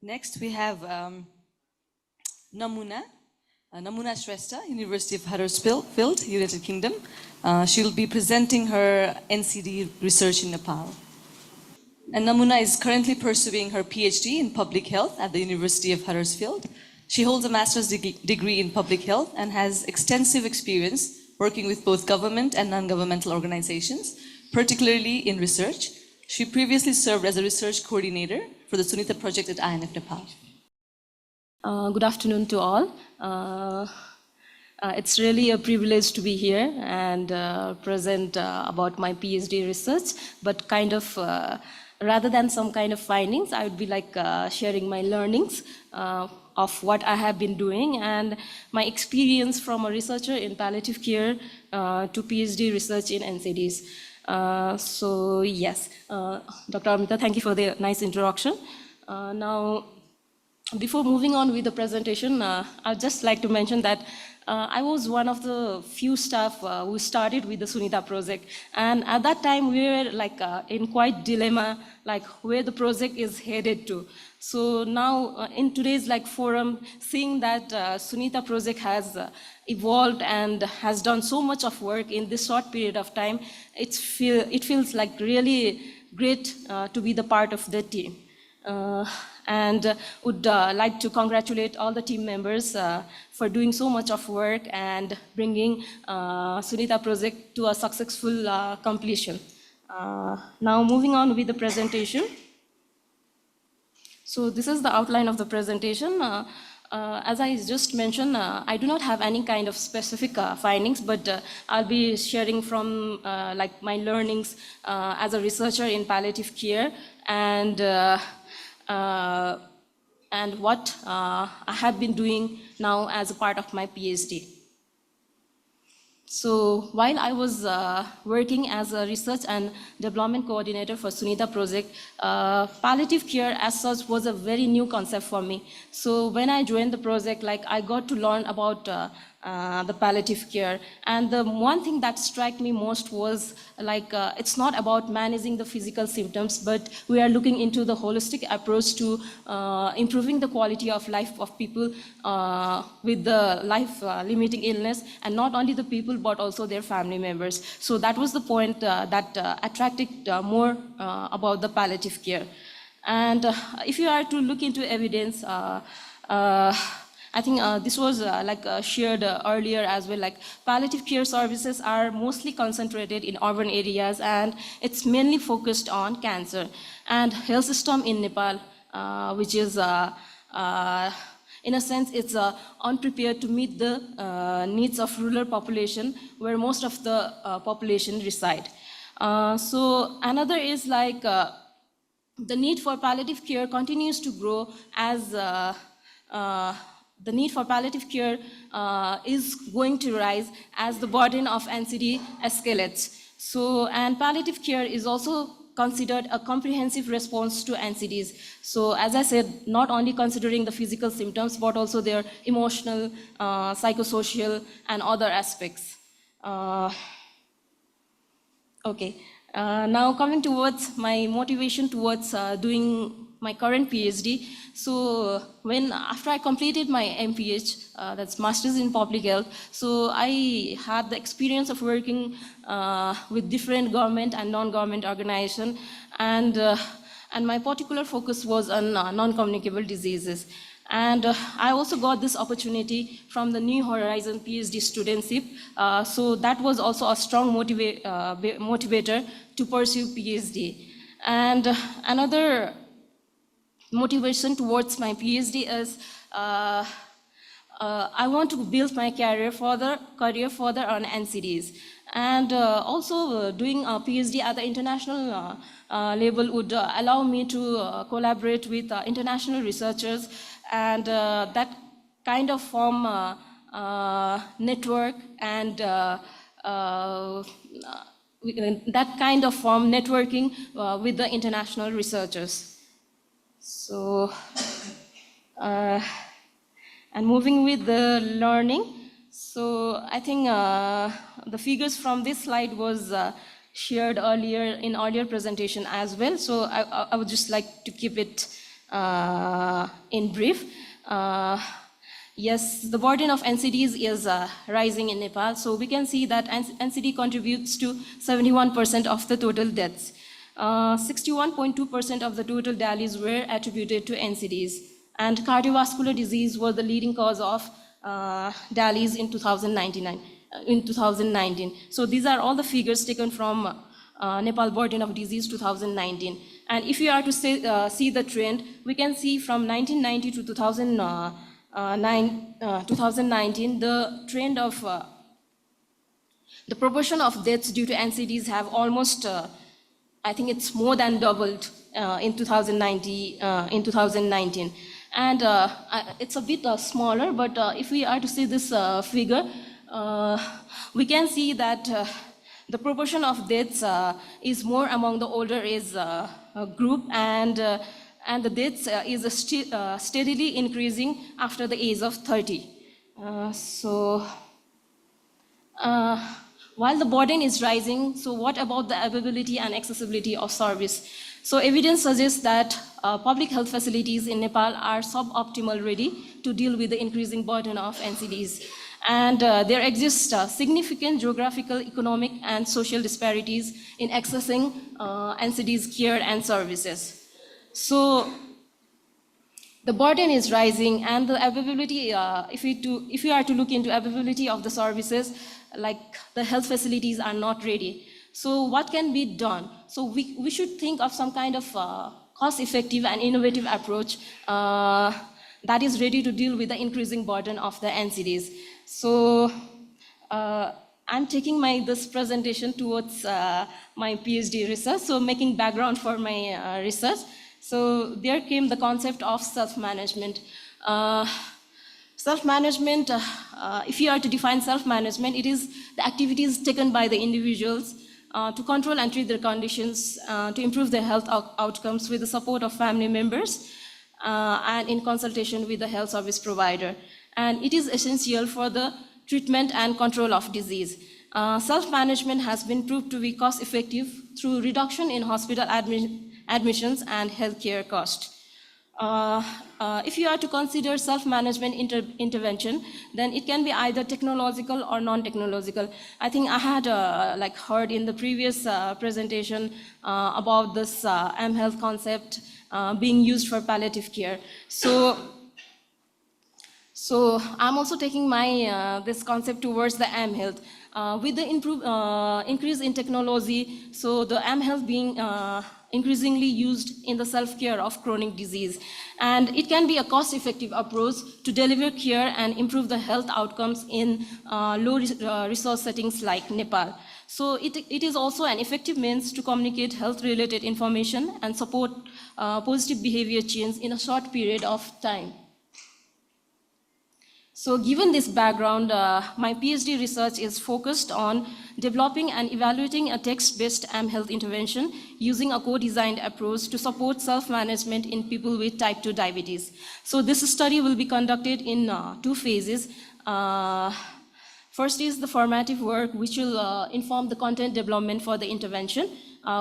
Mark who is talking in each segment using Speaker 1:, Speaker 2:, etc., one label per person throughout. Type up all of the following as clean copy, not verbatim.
Speaker 1: Next, we have Namuna Shrestha, University of Huddersfield, United Kingdom. She will be presenting her NCD research in Nepal. And Namuna is currently pursuing her PhD in public health at the University of Huddersfield. She holds a master's degree in public health and has extensive experience working with both government and non-governmental organizations, particularly in research. She previously served as a research coordinator for the Sunita project at INF Nepal.
Speaker 2: Good afternoon to all. It's really a privilege to be here and present about my PhD research, but kind of rather than some kind of findings, I would be like sharing my learnings of what I have been doing and my experience from a researcher in palliative care to PhD research in NCDs. So yes, Dr. Amita, thank you for the nice introduction. Now, before moving on with the presentation, I'd just like to mention that I was one of the few staff who started with the Sunita project. And at that time, we were like in quite dilemma, like where the project is headed to. So now in today's like forum, seeing that Sunita project has evolved and has done so much of work in this short period of time, it feels like really great to be the part of the team. And would like to congratulate all the team members for doing so much of work and bringing Sunita project to a successful completion. Now moving on with the presentation. So this is the outline of the presentation. As I just mentioned, I do not have any kind of specific findings, but I'll be sharing from like my learnings as a researcher in palliative care and what I have been doing now as a part of my PhD. So while I was working as a research and development coordinator for Sunita project, palliative care as such was a very new concept for me. So when I joined the project, like I got to learn about the palliative care. And the one thing that struck me most was like it's not about managing the physical symptoms, but we are looking into the holistic approach to improving the quality of life of people with the life-limiting illness, and not only the people, but also their family members. So that was the point that attracted more about the palliative care. And if you are to look into evidence, I think this was shared earlier as well, like palliative care services are mostly concentrated in urban areas and it's mainly focused on cancer. And health system in Nepal, which is in a sense, it's unprepared to meet the needs of rural population where most of the population reside. So another is like the need for palliative care continues to grow as the need for palliative care is going to rise as the burden of NCD escalates. So, and palliative care is also considered a comprehensive response to NCDs. So, as I said, not only considering the physical symptoms, but also their emotional, psychosocial, and other aspects. Okay, now coming towards my motivation towards doing my current PhD. So after I completed my MPH, that's Masters in Public Health, so I had the experience of working with different government and non-government organizations, and my particular focus was on non-communicable diseases. And I also got this opportunity from the New Horizon PhD studentship, so that was also a strong motivator to pursue PhD. And another motivation towards my PhD is I want to build my career further on NCDs. And also doing a PhD at the international level would allow me to collaborate with international researchers, and that kind of form network and that kind of form networking with the international researchers. So, and moving with the learning, so I think the figures from this slide was shared earlier in earlier presentation as well. So I would just like to keep it in brief, yes, the burden of NCDs is rising in Nepal. So we can see that NCD contributes to 71% of the total deaths. 61.2% of the total DALYs were attributed to NCDs. And cardiovascular disease was the leading cause of DALYs in 2019. So these are all the figures taken from Nepal Burden of Disease 2019. And if you are to see the trend, we can see from 1990 to 2019, the trend of the proportion of deaths due to NCDs have almost, I think it's more than doubled in 2019. And it's a bit smaller, but if we are to see this figure, we can see that the proportion of deaths is more among the older age group, and the deaths is steadily increasing after the age of 30. While the burden is rising, so what about the availability and accessibility of service? So evidence suggests that public health facilities in Nepal are suboptimal ready to deal with the increasing burden of NCDs. And there exist significant geographical, economic, and social disparities in accessing NCDs care and services. So the burden is rising, and the availability, if we are to look into availability of the services, like the health facilities are not ready. So what can be done? So we should think of some kind of cost-effective and innovative approach that is ready to deal with the increasing burden of the NCDs. So I'm taking this presentation towards my PhD research, so making background for my research. So there came the concept of self-management. Self-management, if you are to define self-management, it is the activities taken by the individuals to control and treat their conditions, to improve their health outcomes with the support of family members and in consultation with the health service provider. And it is essential for the treatment and control of disease. Self-management has been proved to be cost-effective through reduction in hospital admissions and healthcare cost. If you are to consider self-management intervention, then it can be either technological or non-technological. I think I had heard in the previous presentation about this mHealth concept being used for palliative care. So I'm also taking my this concept towards the mHealth. With the increase in technology, so the mHealth being increasingly used in the self-care of chronic disease. And it can be a cost-effective approach to deliver care and improve the health outcomes in low-resource settings like Nepal. So it is also an effective means to communicate health-related information and support positive behavior change in a short period of time. So given this background, my PhD research is focused on developing and evaluating a text-based mHealth intervention using a co-designed approach to support self-management in people with type 2 diabetes. So this study will be conducted in 2 phases. First is the formative work, which will inform the content development for the intervention,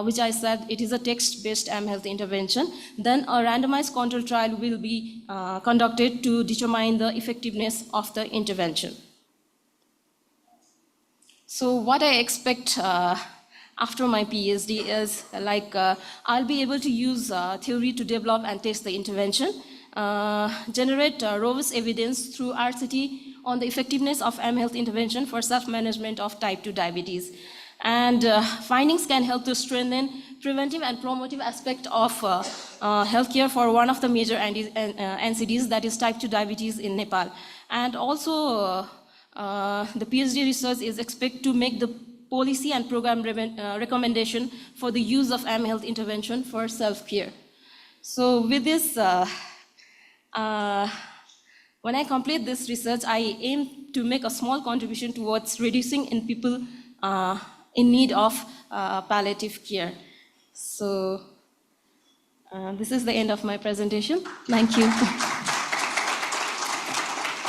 Speaker 2: which I said it is a text-based mHealth intervention. Then a randomized control trial will be conducted to determine the effectiveness of the intervention. So what I expect after my PhD is I'll be able to use theory to develop and test the intervention, generate robust evidence through RCT on the effectiveness of mHealth intervention for self-management of type 2 diabetes. And findings can help to strengthen preventive and promotive aspect of healthcare for one of the major NCDs, that is type 2 diabetes in Nepal. And also, the PhD research is expected to make the policy and program recommendation for the use of mHealth intervention for self-care. So with this, when I complete this research, I aim to make a small contribution towards reducing in people in need of palliative care. So this is the end of my presentation. Thank you.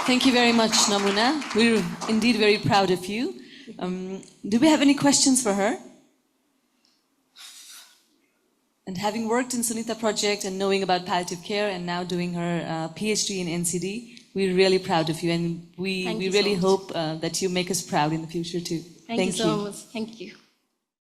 Speaker 1: Thank you very much, Namuna. We're indeed very proud of you. Do we have any questions for her? And having worked in Sunita Project and knowing about palliative care and now doing her PhD in NCD, we're really proud of you, and we
Speaker 2: Thank you
Speaker 1: really
Speaker 2: so much.
Speaker 1: hope that you make us proud in the future too.
Speaker 2: Thank you so much. Thank you.